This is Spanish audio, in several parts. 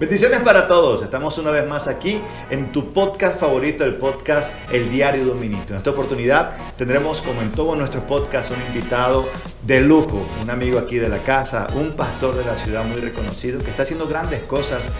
Bendiciones para todos. Estamos una vez más aquí en tu podcast favorito, el podcast El Diario de un Ministro. En esta oportunidad tendremos, como en todos nuestros podcasts, un invitado de lujo, un amigo aquí de la casa, un pastor de la ciudad muy reconocido que está haciendo grandes cosas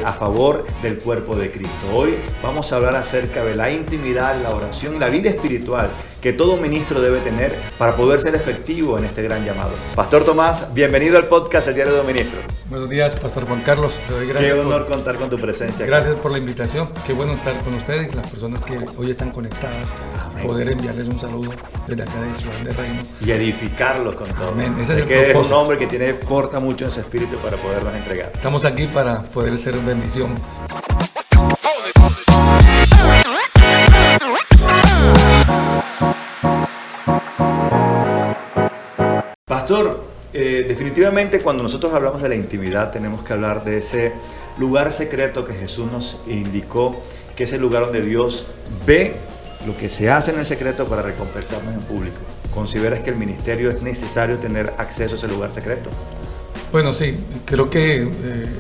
a favor del cuerpo de Cristo. Hoy vamos a hablar acerca de la intimidad, la oración y la vida espiritual que todo ministro debe tener para poder ser efectivo en este gran llamado. Pastor Tomás, bienvenido al podcast El Diario de un Ministro. Buenos días, Pastor Juan Carlos. Qué honor contar con tu presencia. Gracias por la invitación. Qué bueno estar con ustedes, las personas que hoy están conectadas. Amén. Poder enviarles un saludo desde acá de Ciudad de Reino. Y edificarlos con todo. Amén. Ese es el que propósito. Es un hombre que porta mucho en su espíritu para poderlos entregar. Estamos aquí para poder ser bendición. Pastor, definitivamente cuando nosotros hablamos de la intimidad tenemos que hablar de ese lugar secreto que Jesús nos indicó, que es el lugar donde Dios ve lo que se hace en el secreto para recompensarnos en público. ¿Consideras que el ministerio es necesario tener acceso a ese lugar secreto? Bueno, sí, creo que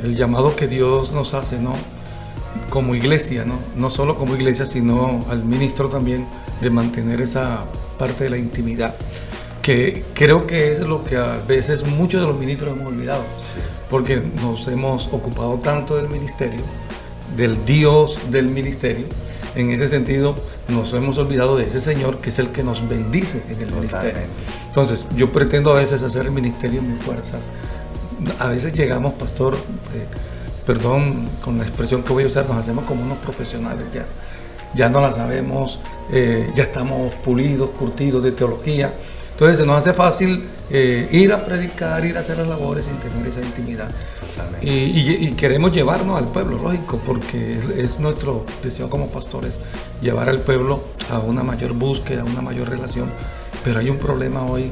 el llamado que Dios nos hace, ¿no? Como iglesia, no solo como iglesia, sino al ministro también, de mantener esa parte de la intimidad, que creo que es lo que a veces muchos de los ministros hemos olvidado, sí. Porque nos hemos ocupado tanto del ministerio, del Dios del ministerio. En ese sentido nos hemos olvidado de ese Señor que es el que nos bendice en el ministerio. Entonces yo pretendo a veces hacer el ministerio en mis fuerzas. A veces llegamos, pastor, perdón con la expresión que voy a usar, nos hacemos como unos profesionales ya no la sabemos, ya estamos pulidos, curtidos de teología. Entonces se nos hace fácil ir a predicar, ir a hacer las labores sin tener esa intimidad. Y queremos llevarnos al pueblo, lógico, porque es nuestro deseo como pastores, llevar al pueblo a una mayor búsqueda, a una mayor relación. Pero hay un problema hoy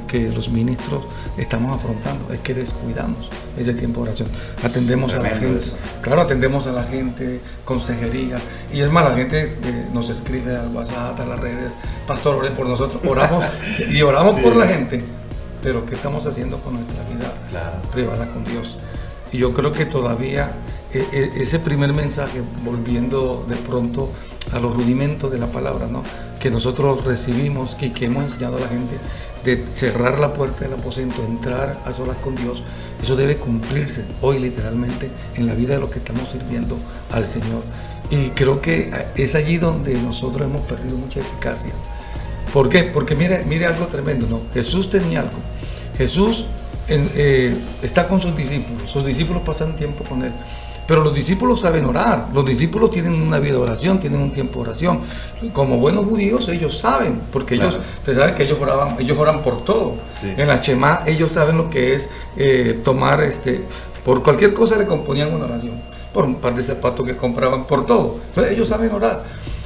que los ministros estamos afrontando, es que descuidamos ese tiempo de oración. Atendemos a la gente, claro, atendemos a la gente, consejerías, y es más, la gente nos escribe al WhatsApp, a las redes, pastor, oren por nosotros, oramos y oramos sí. Por la gente, pero ¿qué estamos haciendo con nuestra vida privada con Dios? Y yo creo que todavía ese primer mensaje, volviendo de pronto a los rudimentos de la palabra, ¿no? Que nosotros recibimos y que hemos enseñado a la gente de cerrar la puerta del aposento, entrar a solas con Dios, eso debe cumplirse hoy literalmente en la vida de los que estamos sirviendo al Señor. Y creo que es allí donde nosotros hemos perdido mucha eficacia. ¿Por qué? Porque mire algo tremendo, ¿no? Jesús tenía algo. Jesús está con sus discípulos pasan tiempo con él. Pero los discípulos saben orar, los discípulos tienen una vida de oración, tienen un tiempo de oración. Como buenos judíos ellos saben, porque ellos, ustedes saben que ellos oran por todo. Sí. En la Shema ellos saben lo que es tomar, por cualquier cosa le componían una oración, por un par de zapatos que compraban, por todo. Entonces ellos saben orar,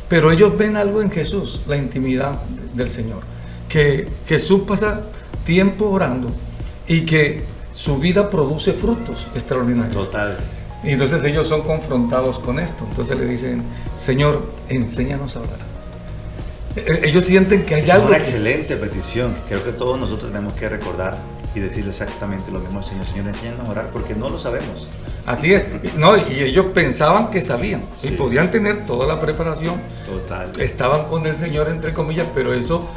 pero ellos ven algo en Jesús, la intimidad del Señor, que Jesús pasa tiempo orando y que su vida produce frutos extraordinarios. Total. Y entonces ellos son confrontados con esto. Entonces le dicen, Señor, enséñanos a orar. Ellos sienten que hay algo. Es una excelente petición que creo que todos nosotros tenemos que recordar y decirle exactamente lo mismo al Señor. Señor, enséñanos a orar porque no lo sabemos. Así es. No, y ellos pensaban que sabían. Sí. Y podían tener toda la preparación. Total. Estaban con el Señor, entre comillas, pero eso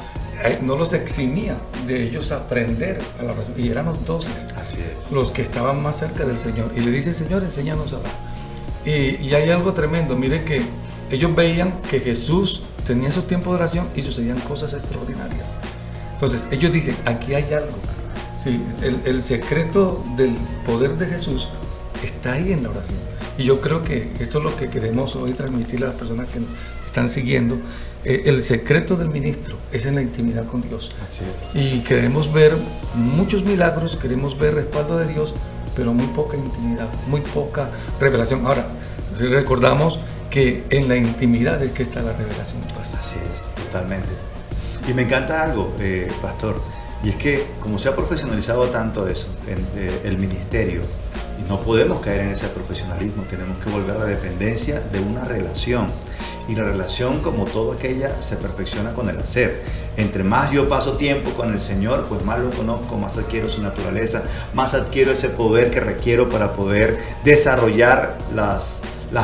no los eximía de ellos aprender a la oración. Y eran los 12 los que estaban más cerca del Señor. Y le dice, Señor, enséñanos a orar. Y hay algo tremendo. Mire que ellos veían que Jesús tenía esos tiempos de oración y sucedían cosas extraordinarias. Entonces ellos dicen, aquí hay algo. Sí, el secreto del poder de Jesús está ahí en la oración. Y yo creo que esto es lo que queremos hoy transmitirle a las personas que nos están siguiendo. El secreto del ministro es en la intimidad con Dios. Así es. Y queremos ver muchos milagros, queremos ver respaldo de Dios, pero muy poca intimidad, muy poca revelación. Ahora, si recordamos que en la intimidad es que está la revelación. Así es, totalmente. Y me encanta algo, pastor, y es que como se ha profesionalizado tanto eso, el ministerio, No podemos caer en ese profesionalismo, tenemos que volver a la dependencia de una relación. Y la relación, como toda aquella, se perfecciona con el hacer. Entre más yo paso tiempo con el Señor, pues más lo conozco, más adquiero su naturaleza, más adquiero ese poder que requiero para poder desarrollar las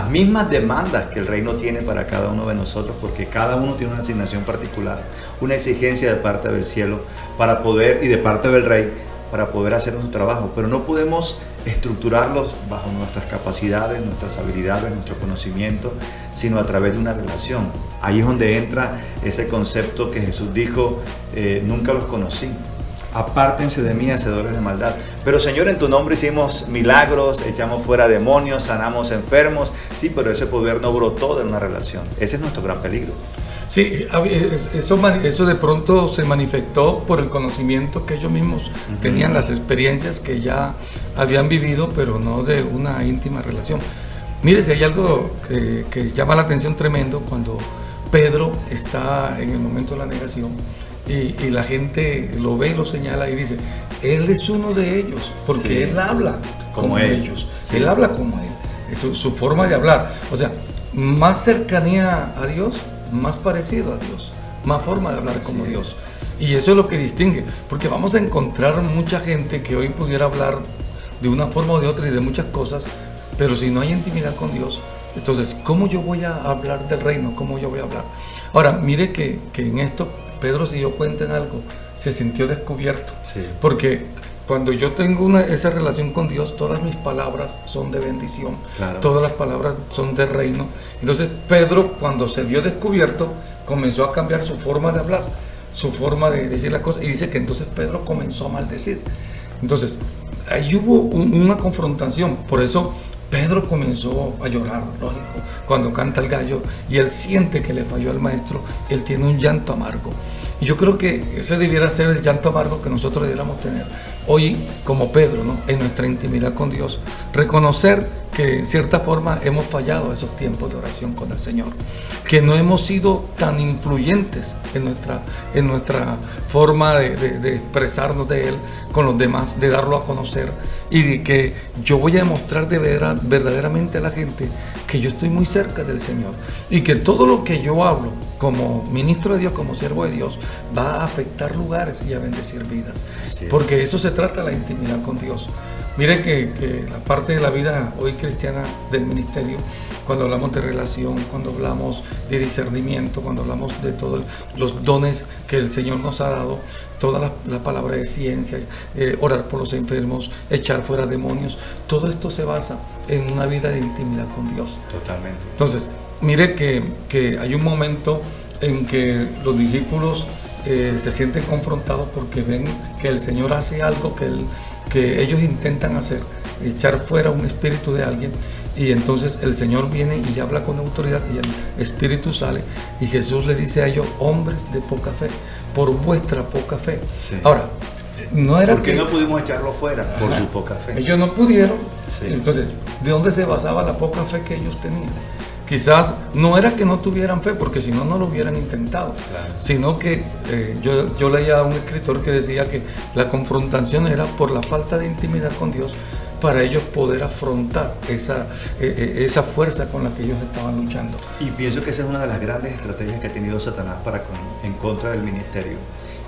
mismas demandas que el reino tiene para cada uno de nosotros, porque cada uno tiene una asignación particular, una exigencia de parte del cielo para poder, y de parte del rey, para poder hacer nuestro trabajo, pero no podemos estructurarlos bajo nuestras capacidades, nuestras habilidades, nuestro conocimiento, sino a través de una relación. Ahí es donde entra ese concepto que Jesús dijo, nunca los conocí. Apártense de mí, hacedores de maldad. Pero Señor, en tu nombre hicimos milagros, echamos fuera demonios, sanamos enfermos. Sí, pero ese poder no brotó de una relación. Ese es nuestro gran peligro. Sí, eso de pronto se manifestó por el conocimiento que ellos mismos tenían, las experiencias que ya habían vivido, pero no de una íntima relación. Mire, si hay algo que llama la atención tremendo cuando Pedro está en el momento de la negación y la gente lo ve y lo señala y dice, él es uno de ellos, porque sí, él habla como ellos, sí, él habla como él, es su forma de hablar, o sea, más cercanía a Dios, más parecido a Dios, más forma de hablar como Dios. Y eso es lo que distingue, porque vamos a encontrar mucha gente que hoy pudiera hablar de una forma o de otra y de muchas cosas, pero si no hay intimidad con Dios, entonces, ¿cómo yo voy a hablar del reino? ¿Cómo yo voy a hablar? Ahora, mire que en esto Pedro se dio cuenta en algo, se sintió descubierto, porque cuando yo tengo esa relación con Dios, todas mis palabras son de bendición, todas las palabras son de reino. Entonces Pedro, cuando se vio descubierto, comenzó a cambiar su forma de hablar, su forma de decir las cosas, y dice que entonces Pedro comenzó a maldecir. Entonces ahí hubo una confrontación, por eso Pedro comenzó a llorar, lógico, cuando canta el gallo y él siente que le falló al maestro, él tiene un llanto amargo. Y yo creo que ese debiera ser el llanto amargo que nosotros debiéramos tener hoy como Pedro, ¿no? En nuestra intimidad con Dios. Reconocer que en cierta forma hemos fallado esos tiempos de oración con el Señor, que no hemos sido tan influyentes en nuestra forma de expresarnos de Él con los demás, de darlo a conocer, y de que yo voy a demostrar verdaderamente a la gente que yo estoy muy cerca del Señor y que todo lo que yo hablo como ministro de Dios, como siervo de Dios, va a afectar lugares y a bendecir vidas, porque eso se trata, la intimidad con Dios. Mire que la parte de la vida hoy cristiana del ministerio, cuando hablamos de relación, cuando hablamos de discernimiento, cuando hablamos de todos los dones que el Señor nos ha dado, toda la palabra de ciencia, orar por los enfermos, echar fuera demonios, todo esto se basa en una vida de intimidad con Dios. Totalmente. Entonces, mire que hay un momento en que los discípulos se sienten confrontados porque ven que el Señor hace algo que ellos intentan hacer, echar fuera un espíritu de alguien, y entonces el Señor viene y habla con autoridad y el espíritu sale, y Jesús le dice a ellos, hombres de poca fe, por vuestra poca fe. Ahora, no era porque no pudimos echarlo fuera por su poca fe. Ellos no pudieron. Entonces, ¿de dónde se basaba la poca fe que ellos tenían? Quizás no era que no tuvieran fe, porque si no, no lo hubieran intentado, sino que yo leía a un escritor que decía que la confrontación era por la falta de intimidad con Dios, para ellos poder afrontar esa fuerza con la que ellos estaban luchando. Y pienso que esa es una de las grandes estrategias que ha tenido Satanás en contra del ministerio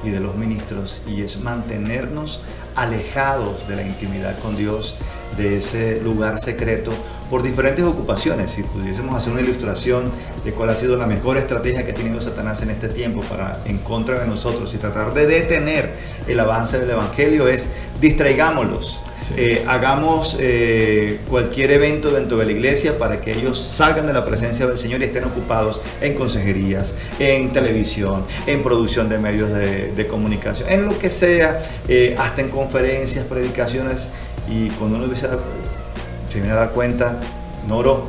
y de los ministros, y es mantenernos alejados de la intimidad con Dios, de ese lugar secreto, por diferentes ocupaciones. Si pudiésemos hacer una ilustración de cuál ha sido la mejor estrategia que ha tenido Satanás en este tiempo en contra de nosotros y tratar de detener el avance del evangelio, es distraigámoslos. Hagamos cualquier evento dentro de la iglesia para que ellos salgan de la presencia del Señor y estén ocupados en consejerías, en televisión, en producción de medios de comunicación, en lo que sea, hasta en conferencias, predicaciones. Y cuando uno se viene a dar cuenta, no oró.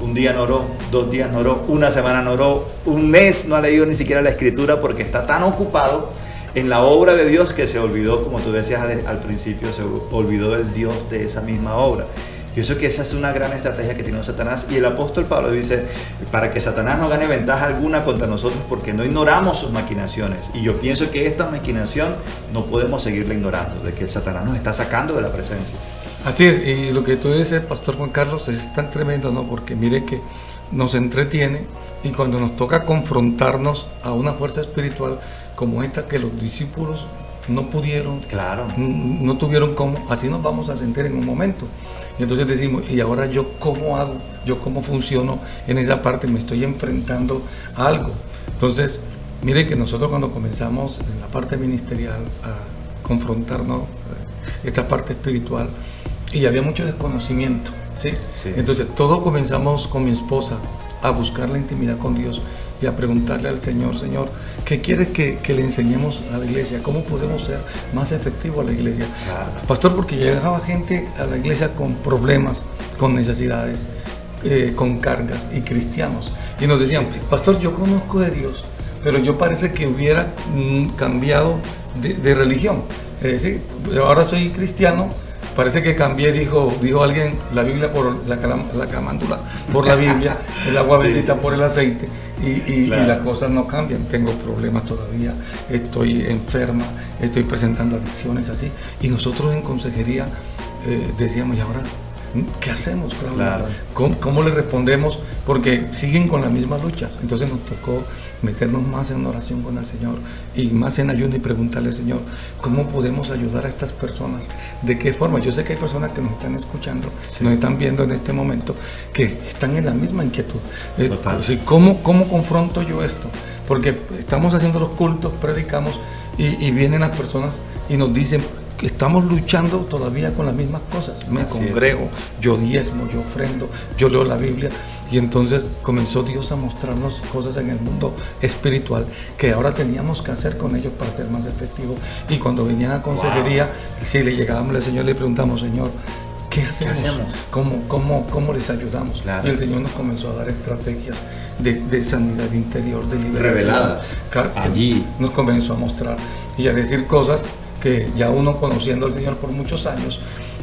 Un día no oró, 2 días no oró, una semana no oró, un mes no ha leído ni siquiera la escritura, porque está tan ocupado en la obra de Dios que se olvidó, como tú decías al principio, se olvidó del Dios de esa misma obra. Pienso que esa es una gran estrategia que tiene Satanás, y el apóstol Pablo dice, para que Satanás no gane ventaja alguna contra nosotros, porque no ignoramos sus maquinaciones. Y yo pienso que esta maquinación no podemos seguirla ignorando, de que el Satanás nos está sacando de la presencia. Así es, y lo que tú dices, Pastor Juan Carlos, es tan tremendo, ¿no? Porque mire que nos entretiene y cuando nos toca confrontarnos a una fuerza espiritual como esta que los discípulos no pudieron, Claro. no tuvieron cómo, así nos vamos a sentir en un momento. Y entonces decimos, ¿y ahora yo cómo hago? ¿Yo cómo funciono en esa parte? Me estoy enfrentando a algo. Entonces, mire que nosotros cuando comenzamos en la parte ministerial a confrontarnos esta parte espiritual, y había mucho desconocimiento, ¿sí? Sí. Entonces todos comenzamos con mi esposa a buscar la intimidad con Dios y a preguntarle al Señor, Señor, ¿qué quieres que le enseñemos a la iglesia? ¿Cómo podemos ser más efectivos a la iglesia? Claro. Pastor, porque llegaba gente a la iglesia con problemas, con necesidades, con cargas, y cristianos, y nos decían, Pastor, yo conozco de Dios, pero yo parece que hubiera cambiado de religión. Sí, ahora soy cristiano, parece que cambié, dijo alguien, la Biblia por la camándula por la Biblia, el agua bendita por el aceite, y las cosas no cambian. Tengo problemas todavía, estoy enferma, estoy presentando adicciones así, y nosotros en consejería decíamos, ¿y ahora qué hacemos, Claudio? Claro. ¿Cómo le respondemos? Porque siguen con las mismas luchas. Entonces nos tocó meternos más en oración con el Señor y más en ayuno y preguntarle, Señor, ¿cómo podemos ayudar a estas personas? ¿De qué forma? Yo sé que hay personas que nos están escuchando, nos están viendo en este momento, que están en la misma inquietud. ¿Cómo confronto yo esto? Porque estamos haciendo los cultos, predicamos y vienen las personas y nos dicen, que estamos luchando todavía con las mismas cosas. Me congrego, yo diezmo, yo ofrendo, yo leo la Biblia. Y entonces comenzó Dios a mostrarnos cosas en el mundo espiritual que ahora teníamos que hacer con ellos para ser más efectivos. Y cuando venían a consejería, si le llegábamos al Señor, le preguntamos, Señor, ¿qué hacemos? ¿Cómo les ayudamos? Claro. Y el Señor nos comenzó a dar estrategias de sanidad interior, de liberación. Reveladas. Allí nos comenzó a mostrar y a decir cosas que ya uno conociendo al Señor por muchos años,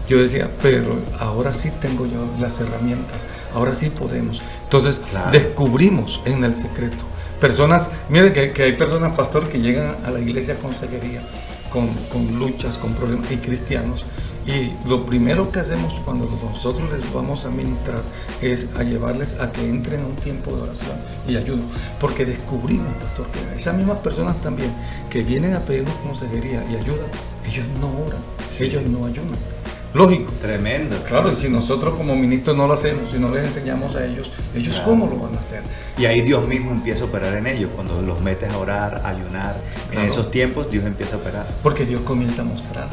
yo decía, pero ahora sí tengo yo las herramientas, ahora sí podemos. Entonces descubrimos en el secreto personas, mire que hay personas, pastor, que llegan a la iglesia consejería con luchas, con problemas, y cristianos, y lo primero que hacemos cuando nosotros les vamos a ministrar es a llevarles a que entren en un tiempo de oración y ayuno, porque descubrimos, pastor, que esas mismas personas también que vienen a pedirnos consejería y ayuda, ellos no oran, ellos no ayunan. Lógico. Tremendo. Claro, y si nosotros como ministros no lo hacemos y no les enseñamos a ellos ¿cómo lo van a hacer? Y ahí Dios mismo empieza a operar en ellos. Cuando los metes a orar, a ayunar, en esos tiempos Dios empieza a operar. Porque Dios comienza a mostrar,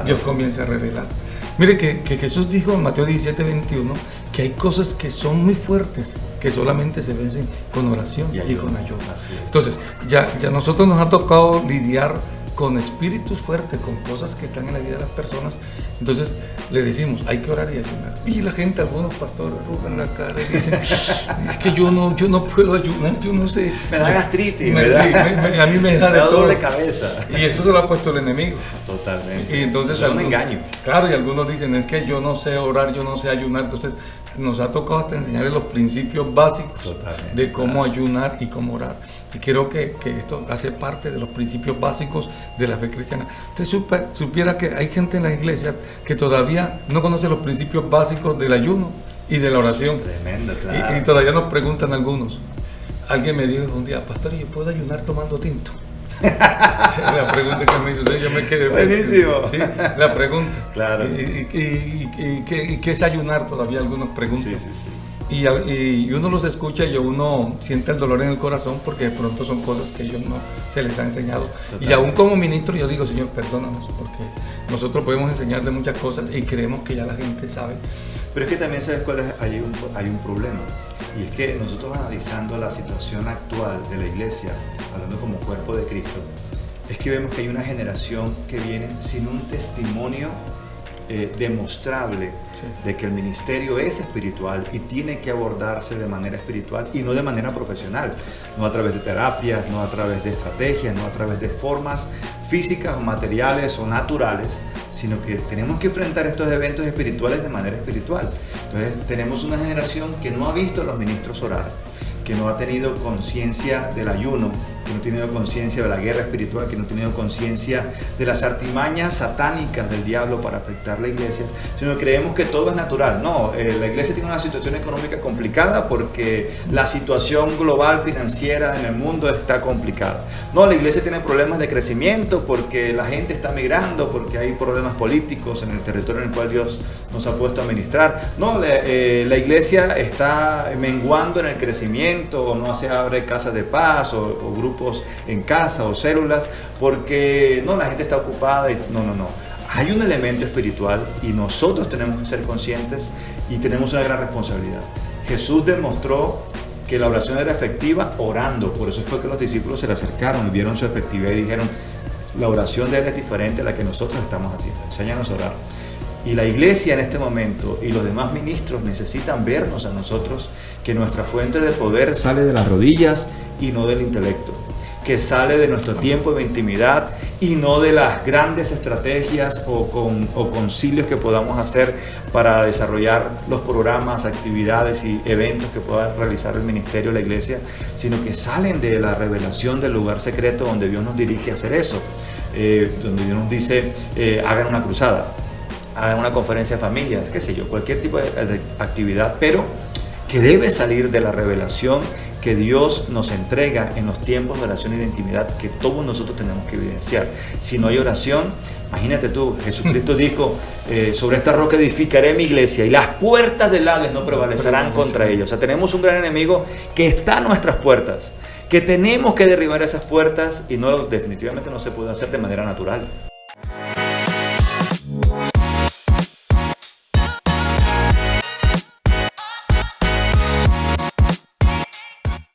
Dios comienza a revelar. Mire que Jesús dijo en Mateo 17:21 que hay cosas que son muy fuertes, que solamente se vencen con oración y con ayuno. Entonces, ya nosotros nos ha tocado lidiar con espíritus fuertes, con cosas que están en la vida de las personas. Entonces le decimos, hay que orar y ayunar. Y la gente, algunos pastores arrugan la cara y dicen, es que yo no puedo ayunar, yo no sé. Me da gastritis, a mí me da de todo. Doble cabeza. Y eso se lo ha puesto el enemigo. Totalmente. Y entonces es un engaño. Claro, y algunos dicen, es que yo no sé orar, yo no sé ayunar. Entonces nos ha tocado hasta enseñarles los principios básicos de cómo ayunar y cómo orar. Y creo que esto hace parte de los principios básicos de la fe cristiana. Usted supiera que hay gente en la iglesia que todavía no conoce los principios básicos del ayuno y de la oración. Tremendo, claro. Y todavía nos preguntan algunos. Alguien me dijo un día, pastor, ¿yo puedo ayunar tomando tinto? La pregunta que me hizo, yo me quedé. Buenísimo. Sí, la pregunta. Claro. ¿Y qué es ayunar? Todavía algunos preguntan. Sí. Y uno los escucha y uno siente el dolor en el corazón porque de pronto son cosas que ellos no se les ha enseñado. Totalmente. Y aún como ministro yo digo, Señor, perdónanos, porque nosotros podemos enseñar de muchas cosas y creemos que ya la gente sabe. Pero es que también sabes cuál es, hay un problema, y es que nosotros analizando la situación actual de la iglesia, hablando como cuerpo de Cristo, es que vemos que hay una generación que viene sin un testimonio demostrable de que el ministerio es espiritual y tiene que abordarse de manera espiritual y no de manera profesional, no a través de terapias, no a través de estrategias, no a través de formas físicas o materiales o naturales, sino que tenemos que enfrentar estos eventos espirituales de manera espiritual. Entonces tenemos una generación que no ha visto a los ministros orar, que no ha tenido conciencia del ayuno, que no he tenido conciencia de la guerra espiritual, que no he tenido conciencia de las artimañas satánicas del diablo para afectar la iglesia, sino creemos que todo es natural. No, la iglesia tiene una situación económica complicada porque la situación global financiera en el mundo está complicada. No, la iglesia tiene problemas de crecimiento porque la gente está migrando, porque hay problemas políticos en el territorio en el cual Dios nos ha puesto a ministrar. No, la iglesia está menguando en el crecimiento, o no se abre casas de paz o grupos en casa o células porque no, la gente está ocupada. No. Hay un elemento espiritual y nosotros tenemos que ser conscientes y tenemos una gran responsabilidad. Jesús demostró que la oración era efectiva orando. Por eso fue que los discípulos se le acercaron y vieron su efectividad y dijeron: la oración de él es diferente a la que nosotros estamos haciendo. Enséñanos a orar. Y la iglesia en este momento y los demás ministros necesitan vernos a nosotros que nuestra fuente de poder sale de las rodillas y no del intelecto, que sale de nuestro tiempo de intimidad y no de las grandes estrategias o concilios que podamos hacer para desarrollar los programas, actividades y eventos que pueda realizar el ministerio de la iglesia, sino que salen de la revelación del lugar secreto donde Dios nos dirige a hacer eso, donde Dios nos dice: hagan una cruzada, hagan una conferencia de familias, qué sé yo, cualquier tipo de actividad, pero que debe salir de la revelación que Dios nos entrega en los tiempos de oración y de intimidad que todos nosotros tenemos que evidenciar. Si no hay oración, imagínate tú, Jesucristo dijo: sobre esta roca edificaré mi iglesia y las puertas del Hades no prevalecerán contra ellos. O sea, tenemos un gran enemigo que está a nuestras puertas, que tenemos que derribar esas puertas y definitivamente no se puede hacer de manera natural.